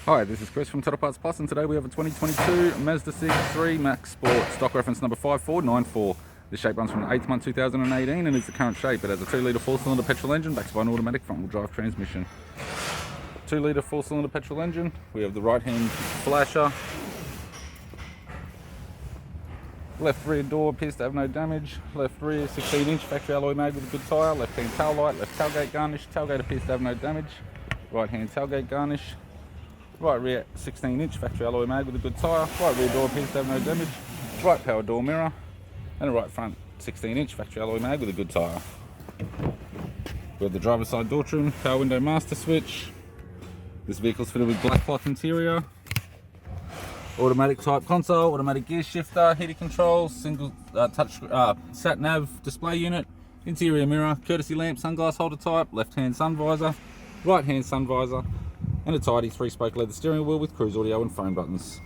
Hi, this is Chris from Total Parts Plus, and today we have a 2022 Mazda CX-3 Maxx Sport, stock reference number 5494. This shape runs from the 8th month 2018 and is the current shape. It has a 2-litre 4-cylinder petrol engine backed by an automatic front-wheel drive transmission. 2-litre 4-cylinder petrol engine. We have the right-hand flasher. Left rear door appears to have no damage. Left rear 16-inch factory alloy mag with a good tyre. Left-hand tail light. Left tailgate garnish. Tailgate appears to have no damage. Right-hand tailgate garnish. Right rear 16-inch factory alloy mag with a good tyre. Right rear door appears to have no damage. Right power door mirror. And a right front 16-inch factory alloy mag with a good tyre. We have the driver's side door trim, power window master switch. This vehicle is fitted with black cloth interior. Automatic type console, automatic gear shifter, heated controls, single touch sat nav display unit, interior mirror, courtesy lamp, sunglass holder type, left hand sun visor, right hand sun visor, and a tidy 3-spoke leather steering wheel with cruise audio and phone buttons.